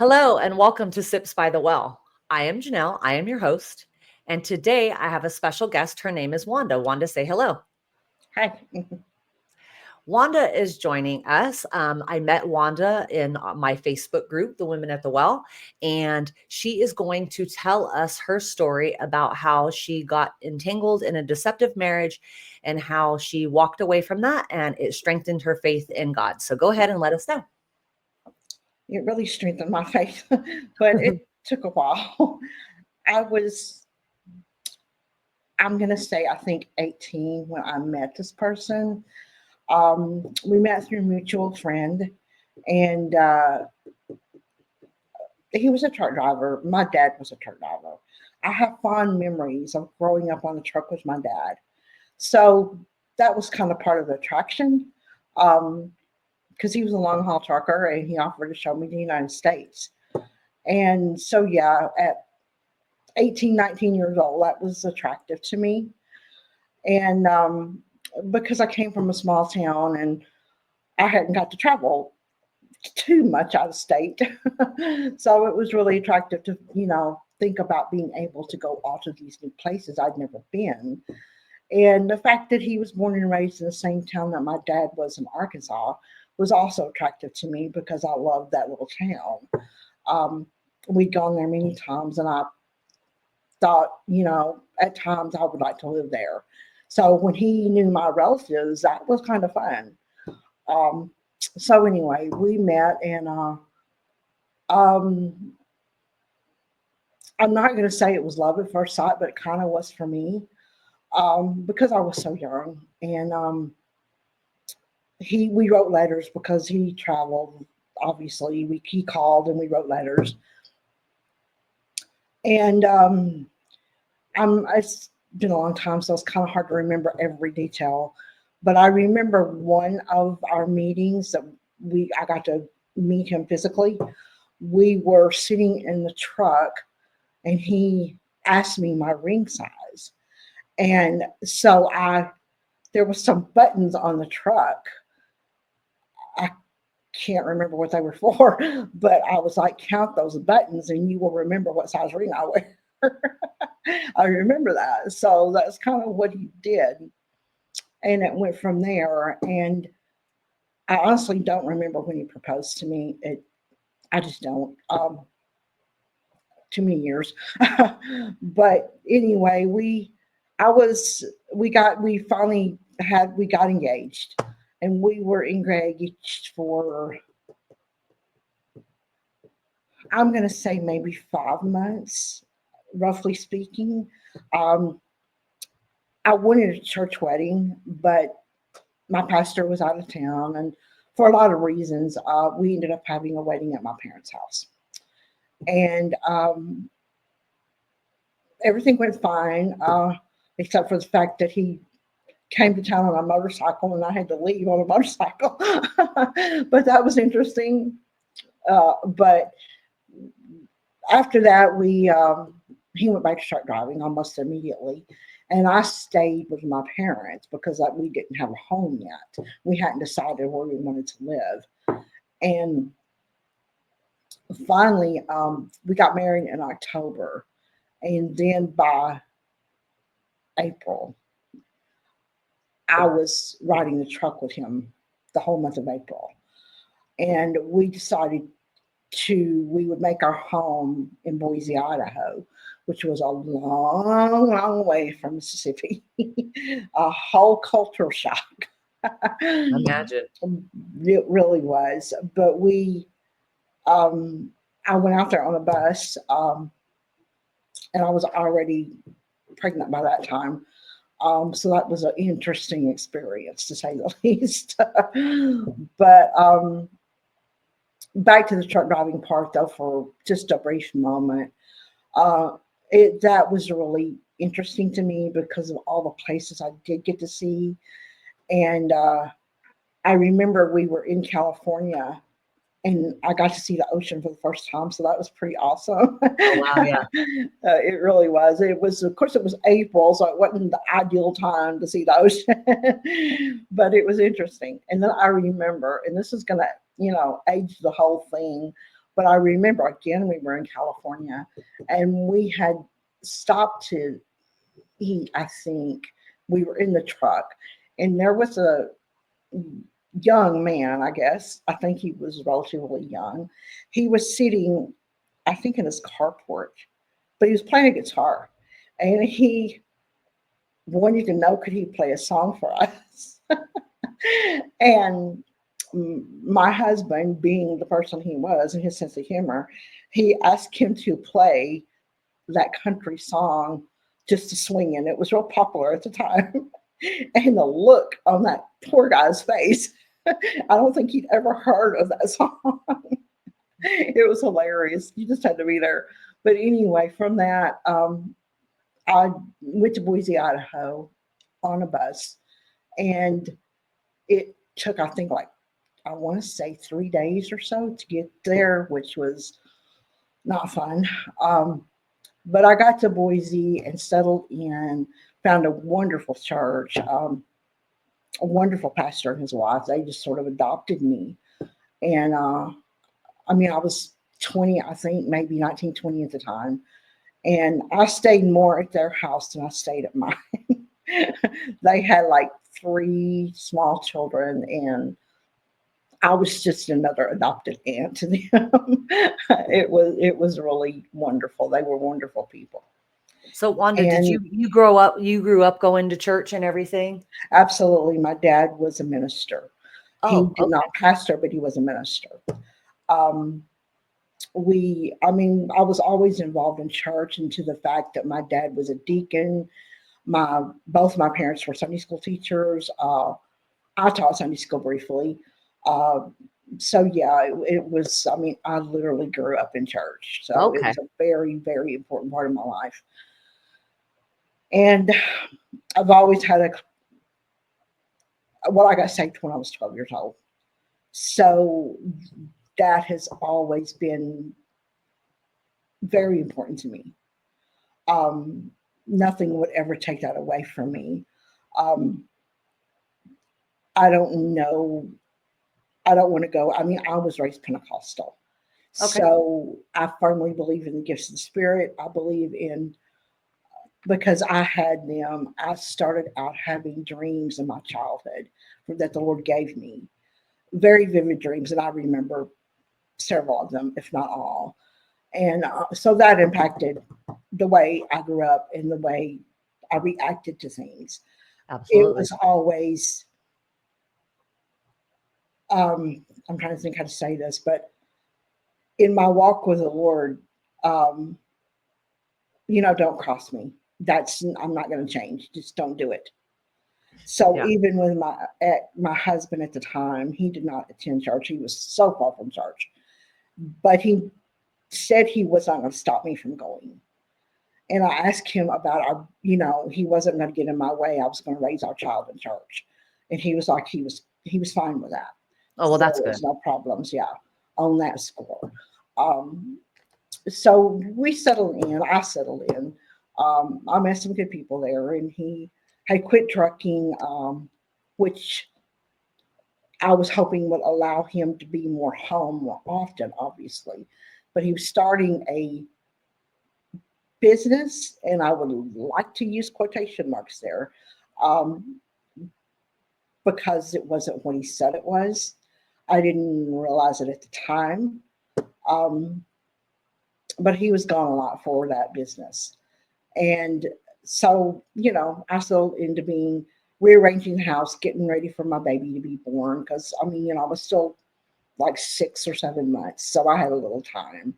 Hello and welcome to Sips by the Well. I am Janelle. I am your host. And today I have a special guest. Her name is Wanda. Wanda, say hello. Hi. Wanda is joining us. I met Wanda in my Facebook group, The Women at the Well, and she is going to tell us her story about how she got entangled in a deceptive marriage and how she walked away from that and it strengthened her faith in God. So go ahead and let us know. It really strengthened my faith, but it took a while. I was, I'm going to say, I think 18 when I met this person. We met through a mutual friend, and he was a truck driver. My dad was a truck driver. I have fond memories of growing up on the truck with my dad. So that was kind of part of the attraction. Um, because he was a long haul trucker and he offered to show me the United States. And so, yeah, at 18, 19 years old, that was attractive to me. And because I came from a small town and I hadn't got to travel too much out of state. So it was really attractive to, think about being able to go all to these new places I'd never been. And the fact that he was born and raised in the same town that my dad was in Arkansas was also attractive to me because I loved that little town. Um, we'd gone there many times, and I thought, at times I would like to live there. So when he knew my relatives, that was kind of fun. Um, so anyway, we met, and um, I'm not going to say it was love at first sight, but it kind of was for me because I was so young, and we wrote letters because he traveled. Obviously, he called and we wrote letters, and it's been a long time, so it's kind of hard to remember every detail. But I remember one of our meetings that I got to meet him physically. We were sitting in the truck, and he asked me my ring size, and so there was some buttons on the truck. I can't remember what they were for, but I was like, count those buttons and you will remember what size ring I wear. I remember that. So that's kind of what he did. And it went from there. And I honestly don't remember when he proposed to me. I just don't. Too many years. But anyway, we got engaged, and we were engaged for, I'm going to say, maybe 5 months, roughly speaking. Um, I wanted a church wedding, but my pastor was out of town, and for a lot of reasons, we ended up having a wedding at my parents' house. And everything went fine, except for the fact that he came to town on a motorcycle and I had to leave on a motorcycle. But that was interesting. But after that, he went back to start driving almost immediately, and I stayed with my parents because we didn't have a home yet. We hadn't decided where we wanted to live, and finally, we got married in October, and then by April, I was riding the truck with him the whole month of April, and we decided we would make our home in Boise, Idaho, which was a long, long way from Mississippi. A whole cultural shock. Imagine. It really was. But I went out there on a bus, and I was already pregnant by that time. So that was an interesting experience, to say the least. But back to the truck driving part, though, for just a brief moment. Uh, that was really interesting to me because of all the places I did get to see. And I remember we were in California, and I got to see the ocean for the first time, so that was pretty awesome. Oh, wow. Yeah. It really was. It was, of course, it was April, so it wasn't the ideal time to see the ocean, but it was interesting. And then I remember, and this is going to, age the whole thing. But I remember again, we were in California and we had stopped to eat, I think. We were in the truck and there was a young man, I guess. I think he was relatively young. He was sitting, I think, in his carport, but he was playing a guitar. And he wanted to know could he play a song for us. And my husband, being the person he was and his sense of humor, he asked him to play that country song just to swing in. It was real popular at the time. And the look on that poor guy's face, I don't think he'd ever heard of that song. It was hilarious. You just had to be there. But anyway, from that, I went to Boise, Idaho on a bus, and it took, I think, like, I want to say 3 days or so to get there, which was not fun. Um, but I got to Boise and settled in, found a wonderful church, a wonderful pastor and his wife. They just sort of adopted me. And I mean, I was 20, I think, maybe 19, 20 at the time. And I stayed more at their house than I stayed at mine. They had like three small children, and I was just another adopted aunt to them. It was really wonderful. They were wonderful people. So Wanda, did And you grew up going to church and everything? absolutely, my dad was a minister. He Oh, did not okay. pastor, but he was a minister. Um, I mean, I was always involved in church, and to the fact that my dad was a deacon. Both my parents were Sunday school teachers. I taught Sunday school briefly. Uh, so yeah, it was. I mean, I literally grew up in church, so it Okay. was a very, very important part of my life. And I've always had a well, I got saved when I was 12 years old, so that has always been very important to me. Um, Nothing would ever take that away from me. Um, I don't know. I don't want to go. I mean, I was raised Pentecostal. Okay. So I firmly believe in the gifts of the Spirit. I believe in, because I had them, I started out having dreams in my childhood that the Lord gave me. Very vivid dreams. And I remember several of them, if not all. And so that impacted the way I grew up and the way I reacted to things. It Absolutely. was always, I'm trying to think how to say this, but in my walk with the Lord, um, don't cross me. I'm not going to change. Just don't do it. So Yeah. even with my husband at the time, he did not attend church. He was so far from church, but he said he was not going to stop me from going. And I asked him about he wasn't going to get in my way. I was going to raise our child in church, and he was like he was fine with that. Oh, well, There that's was good. no problems, yeah, on that score. Um, so we settled in. I settled in. I met some good people there, and he had quit trucking, which I was hoping would allow him to be more home more often, obviously. But he was starting a business, and I would like to use quotation marks there, um, because it wasn't what he said it was. I didn't realize it at the time, um, but he was gone a lot for that business. And so, I settled into being rearranging the house, getting ready for my baby to be born. Because I mean, I was still like 6 or 7 months, so I had a little time.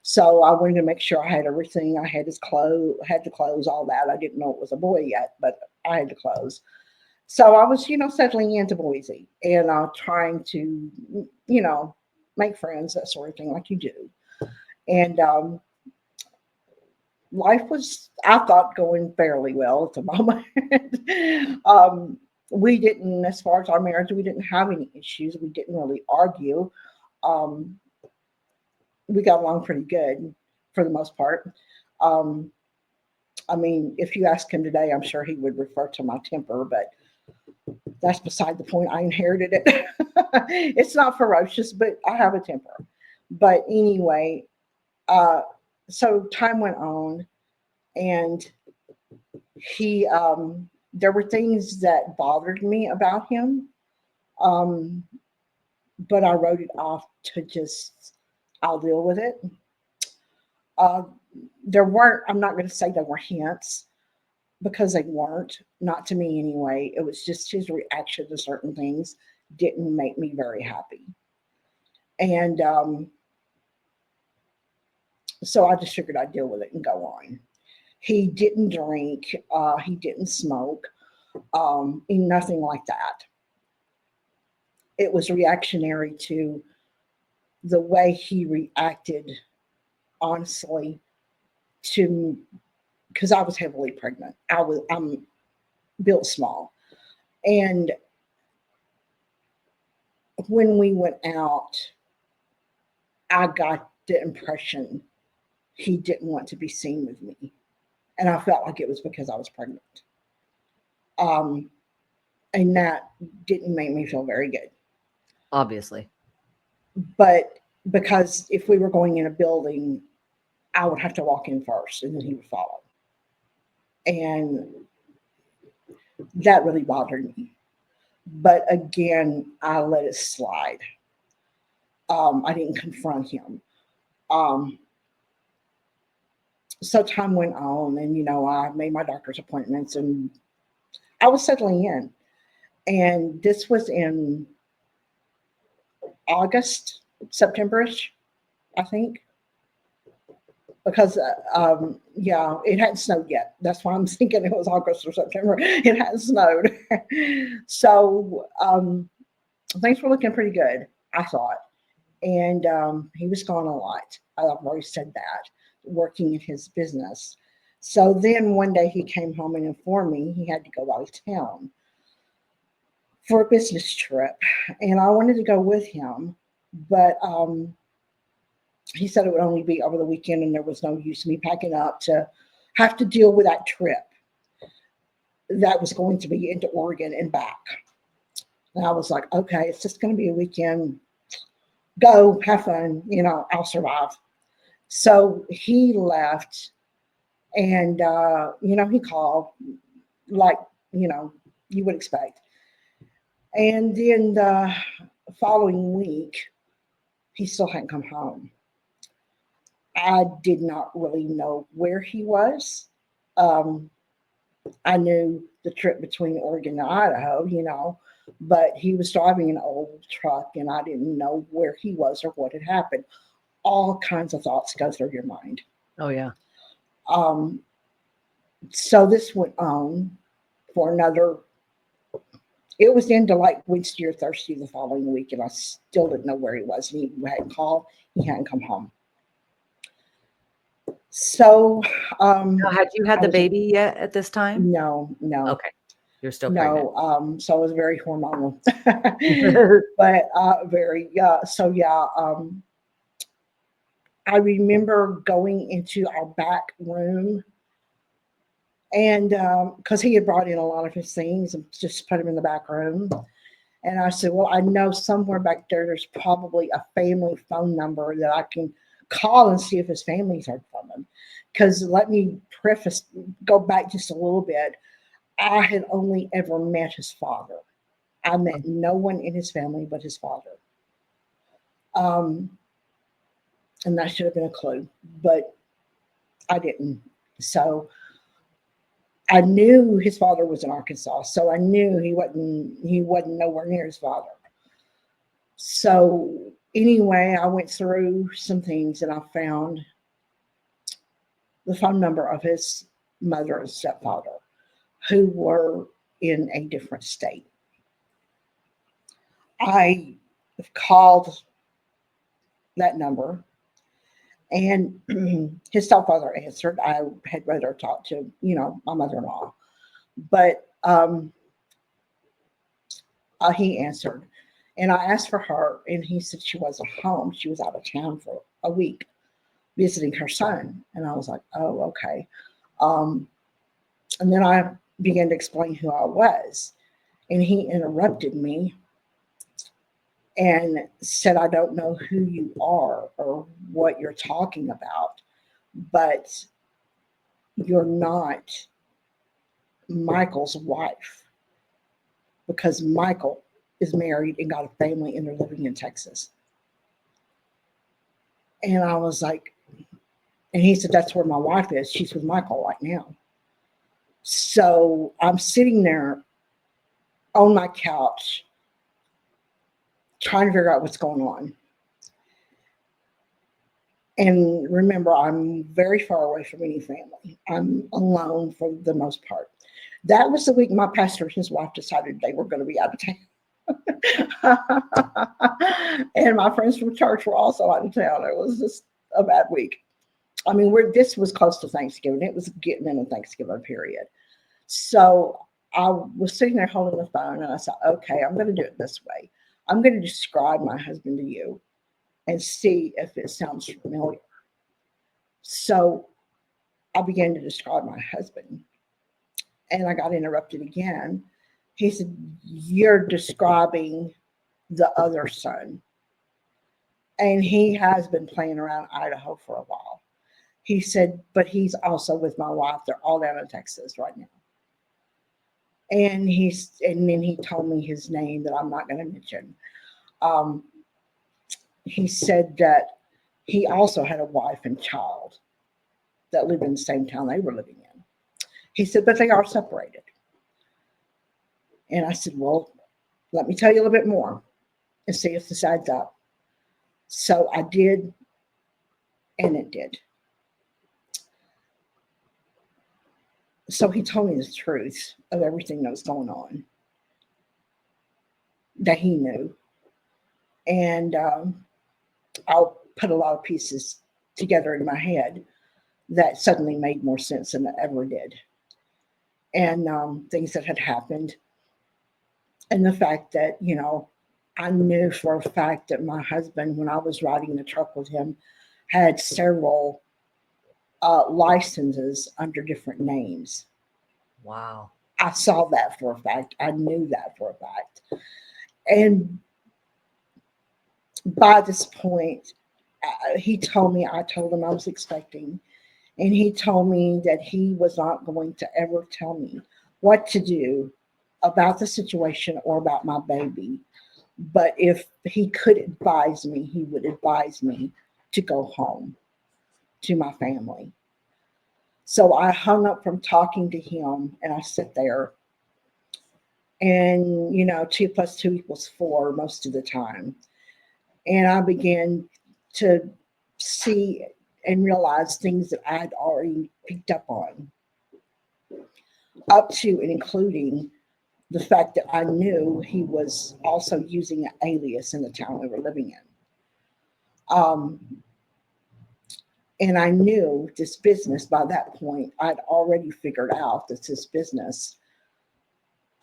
So I wanted to make sure I had everything. I had his clothes, had the clothes, all that. I didn't know it was a boy yet, but I had the clothes. So I was, settling into Boise and trying to, you know, make friends, that sort of thing, like you do. And life was, I thought, going fairly well at the moment. um, we didn't, as far as our marriage, we didn't have any issues. We didn't really argue. Um, we got along pretty good for the most part. Um, I mean, if you ask him today, I'm sure he would refer to my temper, but that's beside the point. I inherited it. It's not ferocious, but I have a temper. But anyway, uh, so time went on, and there were things that bothered me about him, um, but I wrote it off to just, I'll deal with it. Uh, there weren't, I'm not going to say there were hints because they weren't, not to me anyway. It was just his reaction to certain things didn't make me very happy. And so I just figured I'd deal with it and go on. He didn't drink, he didn't smoke, and nothing like that. It was reactionary to the way he reacted, honestly, to because I was heavily pregnant. I'm built small, and when we went out, I got the impression he didn't want to be seen with me, and I felt like it was because I was pregnant. Um, and that didn't make me feel very good. Obviously. But because if we were going in a building, I would have to walk in first, and then he would follow, and that really bothered me. But again, I let it slide. I didn't confront him. Um, so time went on, and I made my doctor's appointments, and I was settling in. And this was in August, Septemberish, I think, because yeah, it hadn't snowed yet. That's why I'm thinking it was August or September. It hadn't snowed, so things were looking pretty good, I thought. And he was gone a lot. I've already said that, working in his business. So then one day he came home and informed me he had to go out of town for a business trip, and I wanted to go with him, but he said it would only be over the weekend, and there was no use me packing up to have to deal with that trip that was going to be into Oregon and back. And I was like, okay, it's just going to be a weekend. Go have fun. I'll survive. So he left, and he called like you know you would expect. And then the following week, he still hadn't come home. I did not really know where he was. Um, I knew the trip between Oregon and Idaho, but he was driving an old truck, and I didn't know where he was or what had happened. All kinds of thoughts go through your mind. Oh, yeah. Um, so this went on for another. It was into like Wednesday or Thursday the following week, and I still didn't know where he was. And he hadn't called. He hadn't come home. So Now, had you had I the was baby yet at this time? no, no, Okay. You're still pregnant. no. So I was very hormonal, but very yeah. So yeah, I remember going into our back room, and because he had brought in a lot of his things and just put them in the back room. And I said, well, I know somewhere back there, there's probably a family phone number that I can call and see if his family's heard from him. Because let me go back just a little bit. I had only ever met his father. I met no one in his family but his father. Um, and that should have been a clue, but I didn't. So I knew his father was in Arkansas, so I knew he wasn't nowhere near his father. So anyway, I went through some things, and I found the phone number of his mother and stepfather, who were in a different state. I called that number, and his stepfather answered. I had rather talk to, my mother-in-law, but he answered. And I asked for her, and he said she wasn't home. She was out of town for a week visiting her son. And I was like, oh, okay. Um, and then I began to explain who I was. And he interrupted me and said, I don't know who you are or what you're talking about, but you're not Michael's wife, because Michael is married and got a family and they're living in Texas. And I was like, and he said, that's where my wife is. She's with Michael right now. So I'm sitting there on my couch trying to figure out what's going on. And remember, I'm very far away from any family. I'm alone for the most part. That was the week my pastor and his wife decided they were going to be out of town. And my friends from church were also out of town. It was just a bad week. I mean, this was close to Thanksgiving. It was getting in the Thanksgiving period. So I was sitting there holding the phone and I said, okay, I'm going to do it this way. I'm going to describe my husband to you and see if it sounds familiar. So I began to describe my husband and I got interrupted again. He said, you're describing the other son. And he has been playing around Idaho for a while. He said, but he's also with my wife. They're all down in Texas right now. And then he told me his name that I'm not going to mention. Um, he said that he also had a wife and child that lived in the same town they were living in. He said, but they are separated. And I said, well, let me tell you a little bit more and see if this adds up. So I did, and it did. So he told me the truth of everything that was going on that he knew. And I'll put a lot of pieces together in my head that suddenly made more sense than it ever did. And things that had happened. And the fact that, I knew for a fact that my husband, when I was riding the truck with him, had several licenses under different names. Wow. I saw that for a fact. I knew that for a fact. And by this point, he told me, I told him I was expecting, and he told me that he was not going to ever tell me what to do about the situation or about my baby. But if he could advise me, he would advise me to go home to my family. So I hung up from talking to him and I sit there. And, 2 plus 2 equals 4 most of the time. And I began to see and realize things that I'd already picked up on, up to and including the fact that I knew he was also using an alias in the town we were living in. And I knew this business by that point, I'd already figured out that this business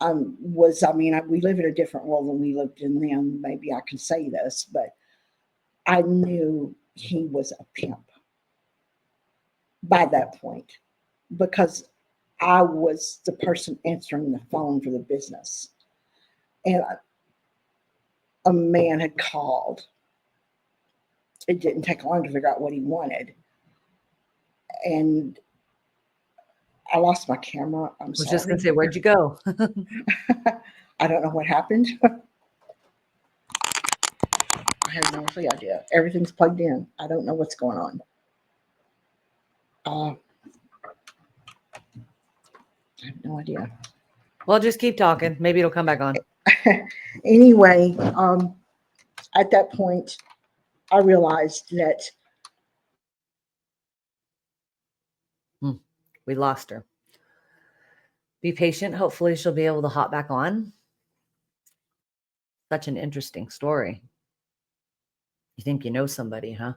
we live in a different world than we lived in then. Maybe I can say this, but I knew he was a pimp by that point because I was the person answering the phone for the business. And a man had called. It didn't take long to figure out what he wanted. And I lost my camera. I'm I was just sorry. gonna say, where'd you go? I don't know what happened. I have no idea. Everything's plugged in. I don't know what's going on. I have no idea. Well, just keep talking. Maybe it'll come back on. Anyway, at that point, I realized that Hmm. We lost her. Be patient. Hopefully, she'll be able to hop back on. Such an interesting story. You think you know somebody, huh?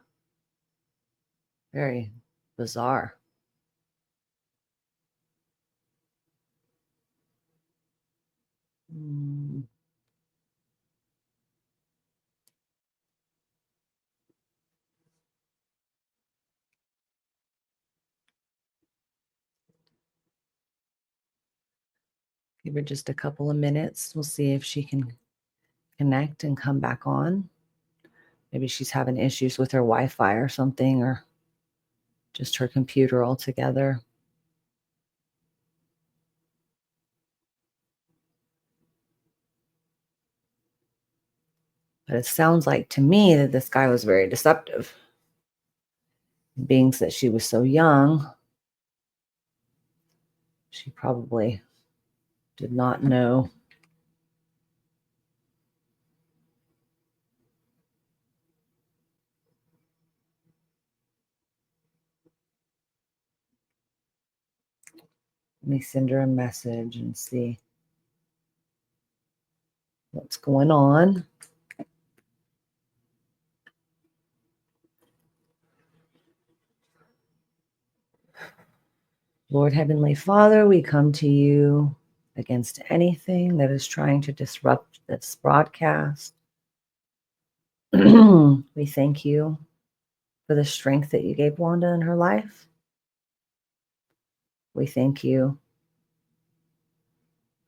Very bizarre. Mm. Give her just a couple of minutes. We'll see if she can connect and come back on. Maybe she's having issues with her Wi-Fi or something, or just her computer altogether. But it sounds like to me that this guy was very deceptive. Being that she was so young, she probably did not know. Let me send her a message and see what's going on. Lord Heavenly Father, we come to you against anything that is trying to disrupt this broadcast. We thank you for the strength that you gave Wanda in her life. We thank you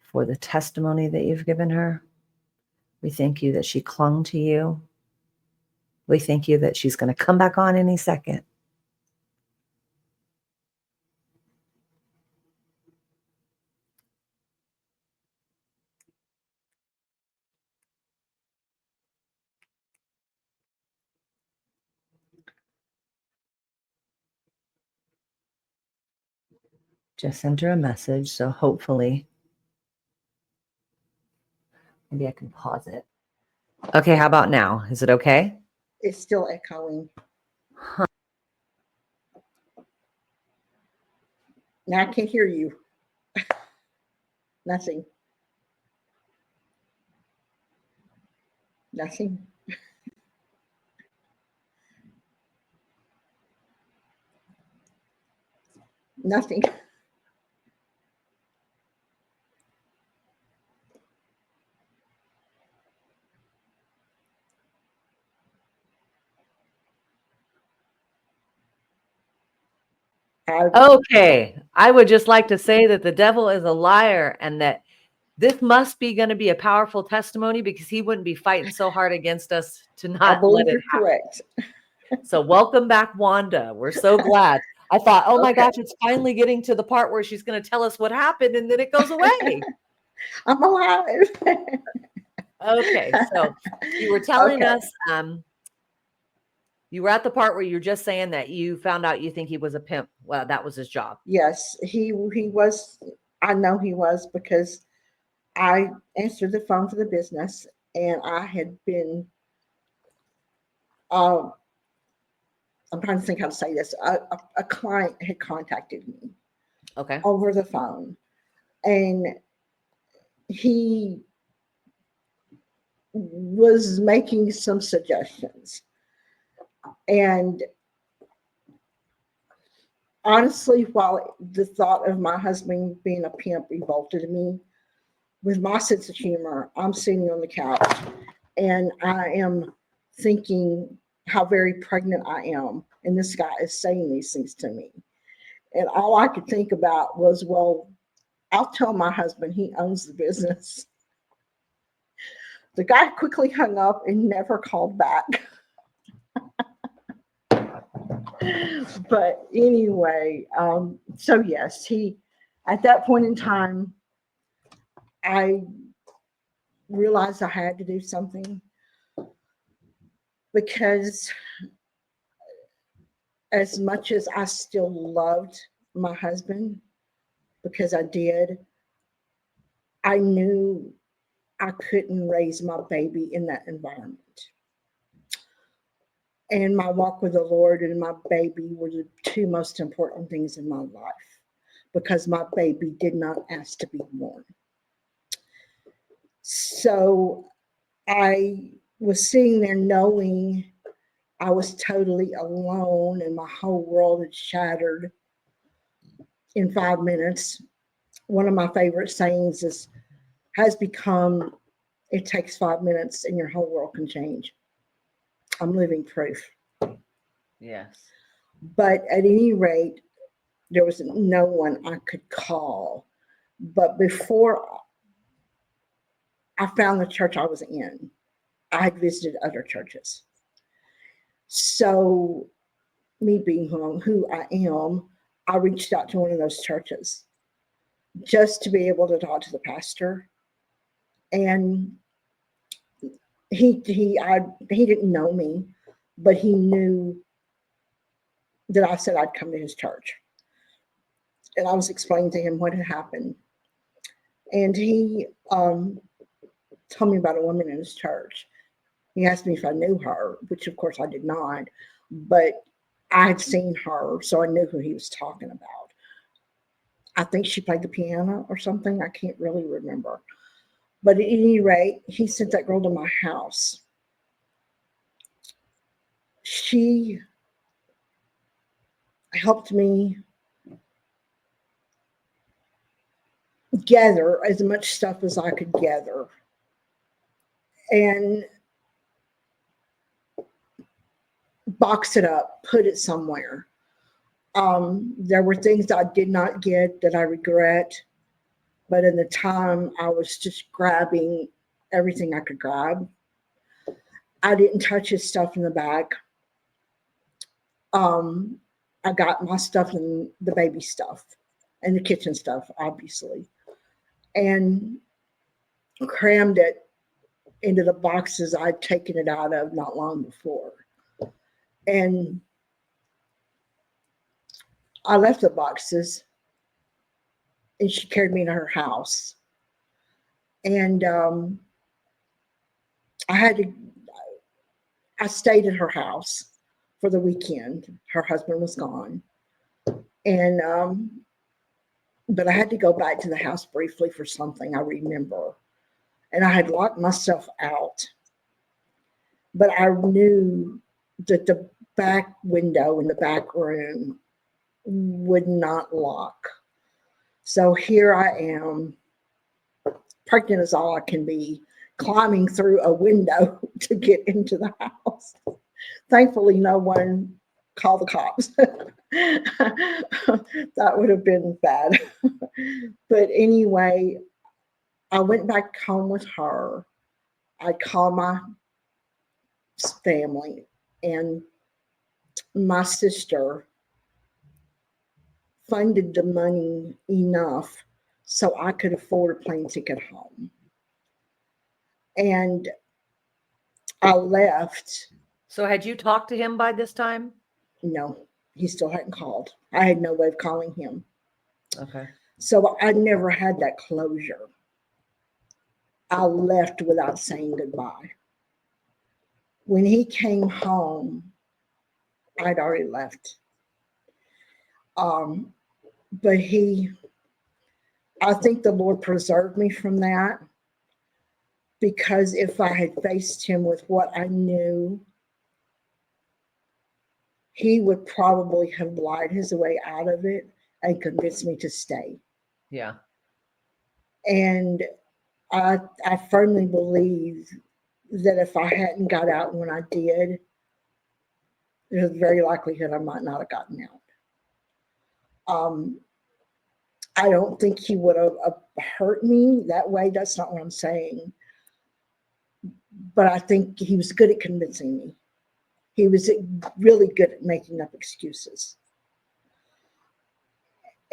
for the testimony that you've given her. We thank you that she clung to you. We thank you that she's going to come back on any second. Just sent her a message, so hopefully, maybe I can pause it. Okay, how about now? Is it okay? It's still echoing. Huh. Now I can't hear you. Nothing. Nothing. Nothing. Okay, I would just like to say that the devil is a liar and that this must be going to be a powerful testimony, because he wouldn't be fighting so hard against us to I not believe let it you're happen. correct. So welcome back, Wanda. We're so glad. I thought, oh my Okay. gosh, it's finally getting to the part where she's going to tell us what happened, and then it goes away. I'm alive. Okay, so you were telling Okay. us, you were at the part where you're just saying that you found out you think he was a pimp. Well, that was his job. Yes, he was. I know he was because I answered the phone for the business, and I had been. Uh, I'm trying to think how to say this. A client had contacted me Okay. over the phone, and he was making some suggestions. And honestly, while the thought of my husband being a pimp revolted me, with my sense of humor, I'm sitting on the couch and I am thinking how very pregnant I am. And this guy is saying these things to me. And all I could think about was, well, I'll tell my husband he owns the business. The guy quickly hung up and never called back. But anyway, so yes, he, at that point in time, I realized I had to do something because as much as I still loved my husband, because I did, I knew I couldn't raise my baby in that environment. And my walk with the Lord and my baby were the two most important things in my life because my baby did not ask to be born. So I was sitting there knowing I was totally alone and my whole world had shattered in 5 minutes. One of my favorite sayings has become, it takes 5 minutes and your whole world can change. I'm living proof. Yes. But at any rate, there was no one I could call. But before I found the church I was in, I had visited other churches. So, me being who I am, I reached out to one of those churches just to be able to talk to the pastor. And he didn't know me, but he knew that I said I'd come to his church. And I was explaining to him what had happened. And he told me about a woman in his church. He asked me if I knew her, which of course I did not, but I had seen her, so I knew who he was talking about. I think she played the piano or something. I can't really remember. But at any rate, he sent that girl to my house. She helped me gather as much stuff as I could gather and box it up, put it somewhere. There were things I did not get that I regret, but in the time I was just grabbing everything I could grab. I didn't touch his stuff in the bag. Um, I got my stuff and the baby stuff and the kitchen stuff, obviously, and crammed it into the boxes I'd taken it out of not long before. And I left the boxes and she carried me to her house. And I had to, I stayed at her house for the weekend. Her husband was gone. And, but I had to go back to the house briefly for something I remember. And I had locked myself out. But I knew that the back window in the back room would not lock. So here I am, pregnant as all I can be, climbing through a window to get into the house. Thankfully, no one called the cops. That would have been bad. But anyway, I went back home with her. I called my family, and my sister funded the money enough so I could afford a plane ticket home. And I left. So had you talked to him by this time? No, he still hadn't called. I had no way of calling him. Okay. So I never had that closure. I left without saying goodbye. When he came home, I'd already left. Um, but I think the Lord preserved me from that because if I had faced him with what I knew, he would probably have lied his way out of it and convinced me to stay. Yeah. And I firmly believe that if I hadn't got out when I did, there's a very likelihood I might not have gotten out. Um, I don't think he would have hurt me that way. That's not what I'm saying. But I think he was good at convincing me. He was really good at making up excuses.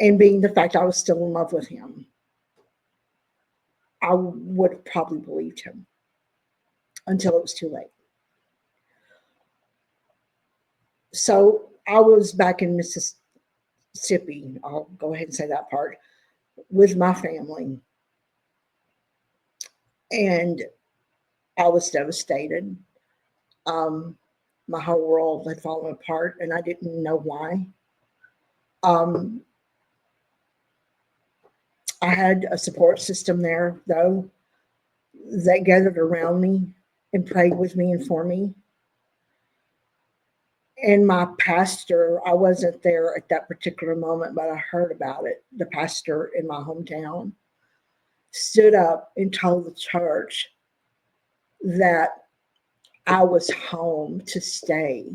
And being the fact I was still in love with him, I would have probably believed him until it was too late. So I was back in Mississippi. I'll go ahead and say that part with my family. And I was devastated. Um, my whole world had fallen apart and I didn't know why. Um, I had a support system there, though, that gathered around me and prayed with me and for me. And my pastor, I wasn't there at that particular moment, but I heard about it. The pastor in my hometown stood up and told the church that I was home to stay.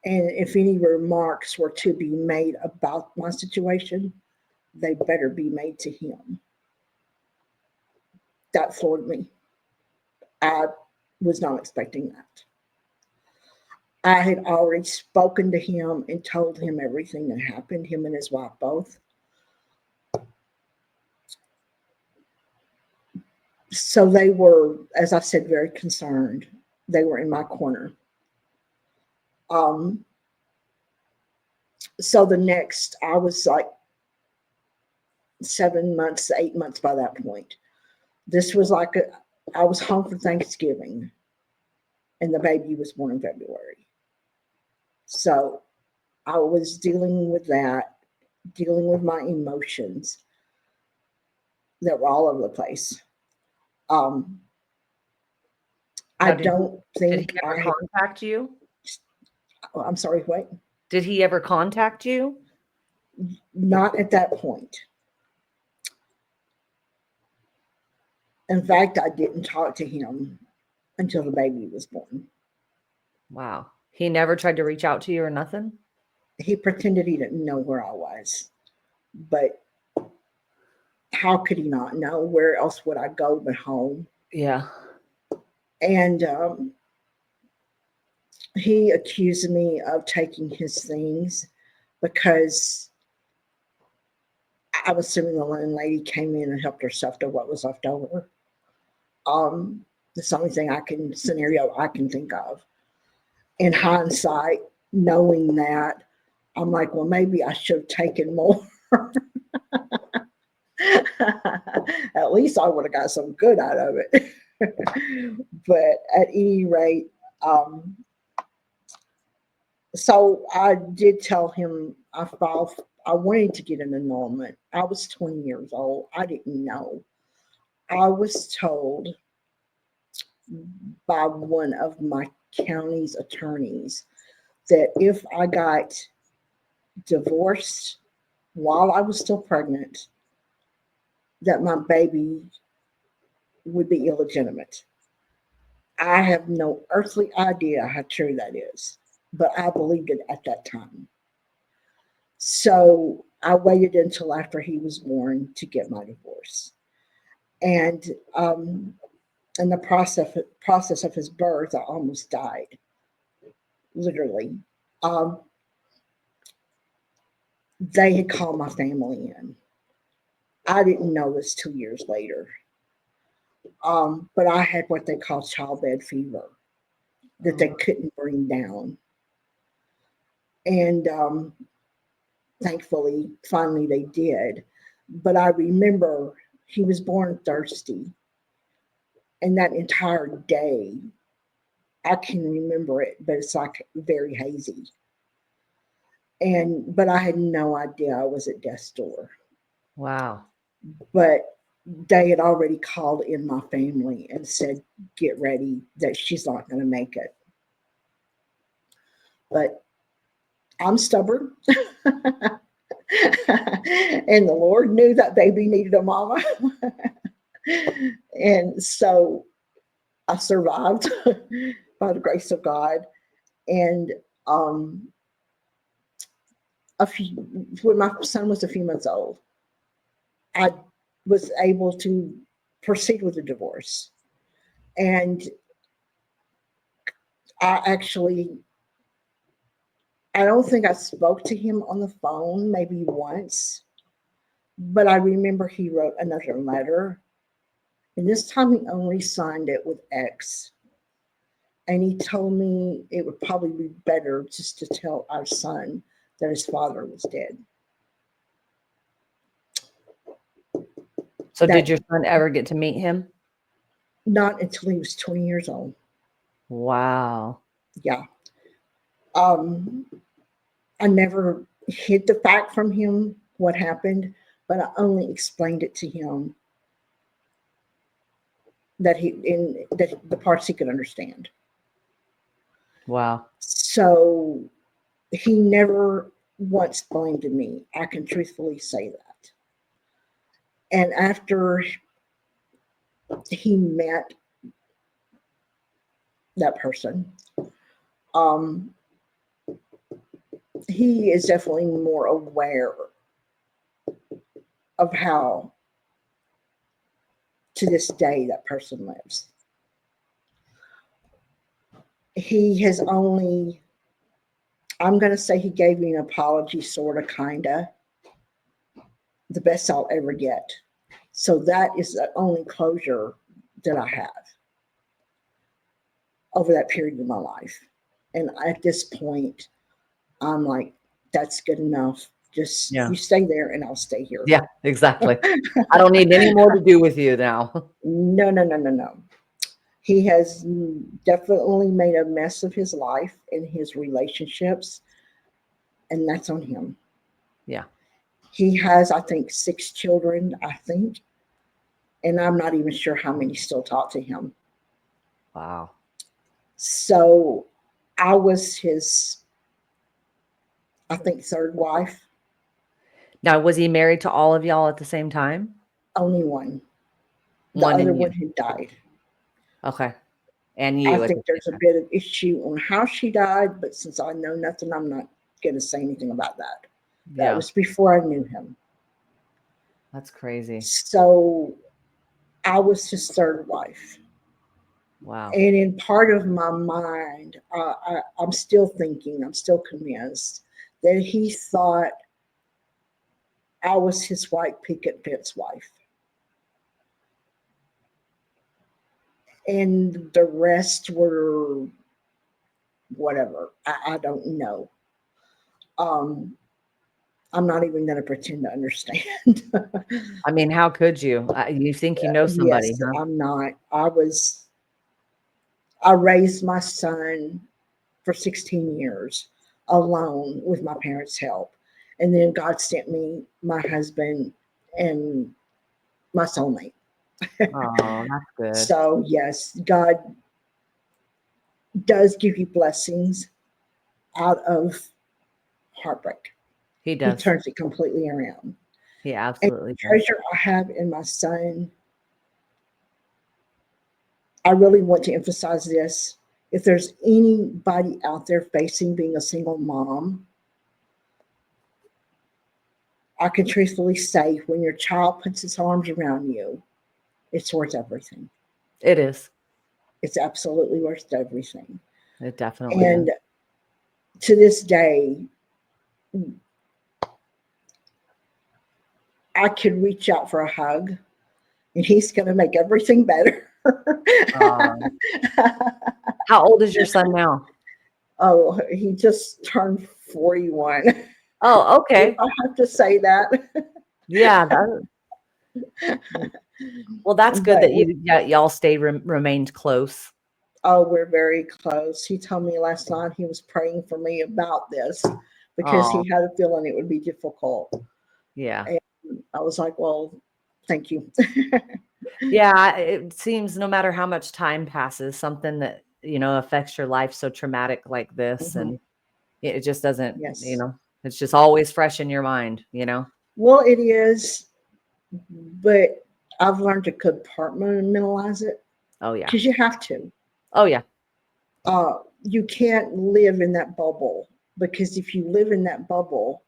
And if any remarks were to be made about my situation, they better be made to him. That floored me. I was not expecting that. I had already spoken to him and told him everything that happened, him and his wife both. So they were, as I said, very concerned. They were in my corner. Um, so the next, I was like 7 months, 8 months by that point. This was like I was home for Thanksgiving, and the baby was born in February. So I was dealing with that, dealing with my emotions that were all over the place. Um, I Now, don't did he think ever I had, contact you? I'm sorry, what? Did he ever contact you? Not at that point. In fact, I didn't talk to him until the baby was born. Wow. He never tried to reach out to you or nothing? He pretended he didn't know where I was, but how could he not know? Where else would I go but home? Yeah. And he accused me of taking his things because I'm assuming the landlady came in and helped herself to what was left over. That's the only thing scenario I can think of. In hindsight, knowing that, I'm like, well, maybe I should have taken more. At least I would have got some good out of it. But at any rate, um, so I did tell him I wanted to get an annulment. I was 20 years old. I didn't know. I was told by one of my county's attorneys that if I got divorced while I was still pregnant, that my baby would be illegitimate. I have no earthly idea how true that is, but I believed it at that time. So I waited until after he was born to get my divorce. And in the process of his birth, I almost died, literally. Um, they had called my family in. I didn't know this 2 years later. But I had what they call childbed fever that they Oh, couldn't bring down. And thankfully, finally they did. But I remember he was born thirsty. And that entire day, I can remember it, but it's like very hazy. But I had no idea I was at death's door. wow. But they had already called in my family and said, get ready, that she's not going to make it. But I'm stubborn. And the Lord knew that baby needed a mama. And so I survived by the grace of God. And um, when my son was a few months old, I was able to proceed with the divorce. And I actually, I don't think I spoke to him on the phone, maybe once, but I remember he wrote another letter. And this time he only signed it with X. And he told me it would probably be better just to tell our son that his father was dead. So did That your son ever get to meet him? not until he was 20 years old. Wow. Yeah. Um, I never hid the fact from him what happened, but I only explained it to him that the parts he could understand. Wow. So he never once blamed me. I can truthfully say that. And after he met that person, um, he is definitely more aware of how to this day that person lives. He has only, I'm going to say he gave me an apology, sort of, kind of, the best I'll ever get. So that is the only closure that I have over that period of my life. And at this point, I'm like, that's good enough. Just Yeah. you stay there and I'll stay here. Yeah, exactly. I don't need any more to do with you now. No, no, no, no, no. He has definitely made a mess of his life and his relationships, and that's on him. Yeah. He has, I think, 6 children, I think, and I'm not even sure how many still talk to him. Wow. So I was his, I think, third wife, Now, was he married to all of y'all at the same time? only one. The One other and one you. had died. Okay. And I you at the think same there's a time. bit of issue on how she died, but since I know nothing, I'm not going to say anything about that. That Yeah. was before I knew him. That's crazy. So I was his third wife. Wow. And in part of my mind, I'm still thinking, I'm still convinced that he thought I was his white picket fence wife. And the rest were whatever. I don't know. Um, I'm not even going to pretend to understand. I mean, how could you? You think you know somebody, Yes, huh? I'm not. I raised my son for 16 years alone with my parents' help. And then God sent me my husband and my soulmate. Oh, that's good. So, yes, God does give you blessings out of heartbreak. He He does. turns it completely around. He And absolutely the does. treasure I have in my son, I really want to emphasize this. If there's anybody out there facing being a single mom, I can truthfully say when your child puts its arms around you, it's worth everything. It is. It's absolutely worth everything. It definitely is. And to this day, I could reach out for a hug and he's going to make everything better. Um, how old is your son now? Oh, he just turned 41. Oh, If okay. I have to say that. Yeah. Well, that's good But that y'all stayed remained close. oh, we're very close. He told me last night he was praying for me about this because Oh, he had a feeling it would be difficult. yeah. And I was like, well, thank you. Yeah, it seems no matter how much time passes, something that, affects your life so traumatic like this, Hmm. and it just doesn't, Yes. it's just always fresh in your mind. Well, it is, but I've learned to compartmentalize it Oh, yeah. because you have to. Oh, yeah. You can't live in that bubble because if you live in that bubble,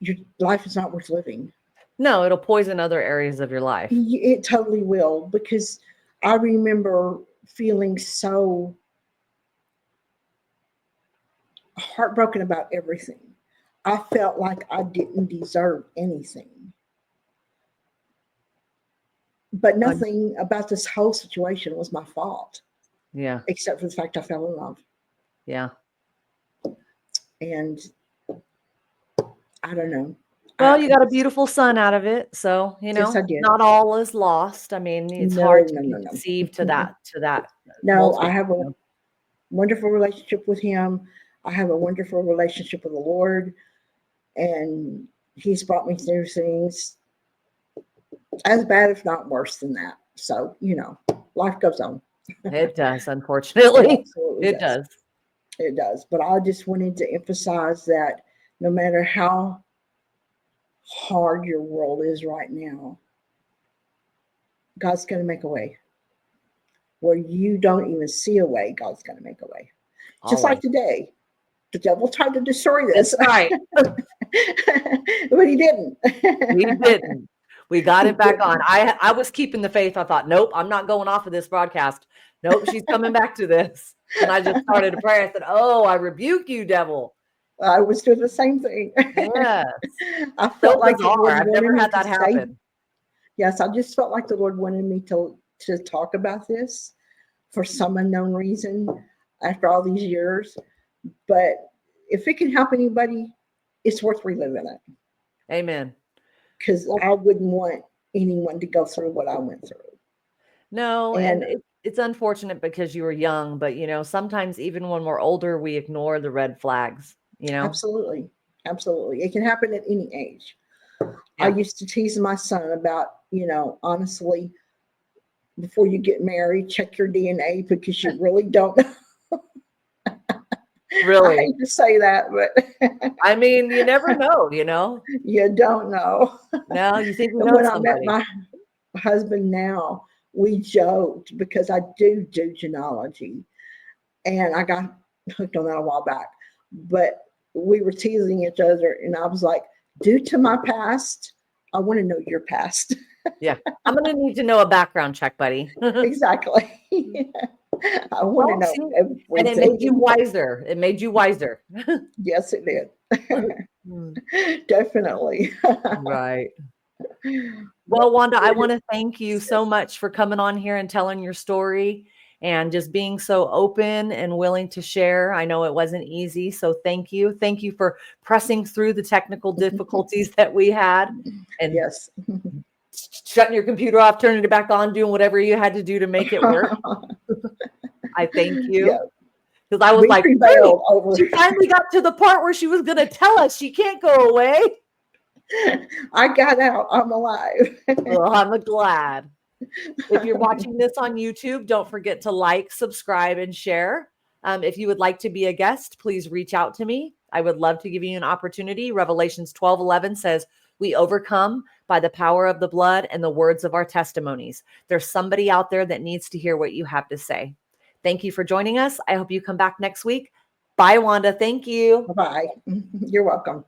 your life is not worth living. No, it'll poison other areas of your life. It totally will because I remember feeling so heartbroken about everything. I felt like I didn't deserve anything. But Un nothing about this whole situation was my fault, Yeah. except for the fact I fell in love. Yeah. And I don't know. Well, I you got a just, beautiful son out of it, so, yes, I did. not all is lost. I mean, it's hard No, to no, no, conceive to no. that No, I multi have a wonderful relationship with him. I have a wonderful relationship with the Lord, and He's brought me through things as bad, if not worse than that. So, life goes on. It does, It unfortunately. absolutely It does. does. It does. But I just wanted to emphasize that no matter how hard your world is right now, God's going to make a way. Where you don't even see a way, God's going to make a way. Just like Always. today, the devil tried to destroy That's this, right. but he didn't. We didn't. We got He it back didn't. on. I was keeping the faith. I thought, "Nope, I'm not going off of this broadcast." Nope, she's coming back to this. And I just started to pray. I said, oh, I rebuke you, devil. I was doing the same thing. Yes. I So felt like the bizarre. Lord I've never wanted me had to that say, happen. yes, I just felt like the Lord wanted me to talk about this for some unknown reason after all these years. But if it can help anybody, it's worth reliving it Amen. because Well, I wouldn't want anyone to go through what I went through. no, and And it's unfortunate because you were young, but sometimes even when we're older, we ignore the red flags. absolutely, absolutely, it can happen at any age. I Yeah. used to tease my son about, honestly, before you get married, check your DNA because you really don't know. I Really. hate to say that, but I mean, you never know. you don't know. No, you think you And know when I met somebody. my husband now, we joked because I do genealogy, and I got hooked on that a while back. But we were teasing each other, and I was like, due to my past, I want to know your past. Yeah. I'm gonna need to know a background check, buddy. Exactly. I want to Well, know see, and it made you everything. wiser. It made you wiser. Yes, it did. Mm, Definitely. right. But Well, Wanda, I it want to thank you is, so much for coming on here and telling your story and just being so open and willing to share. I know it wasn't easy, so thank you. Thank you for pressing through the technical difficulties that we had and yes. shutting your computer off, turning it back on, doing whatever you had to do to make it work. I thank Yeah, you because I was we like, wait, prevailed over. she finally got to the part where she was going to tell us she can't go away. I got out. I'm alive. Well, I'm glad. If you're watching this on YouTube, don't forget to like, subscribe, and share. If you would like to be a guest, please reach out to me. I would love to give you an opportunity. Revelations 12:11 says, we overcome by the power of the blood and the words of our testimonies. There's somebody out there that needs to hear what you have to say. Thank you for joining us. I hope you come back next week. Bye, Wanda. Thank you. Bye. You're welcome.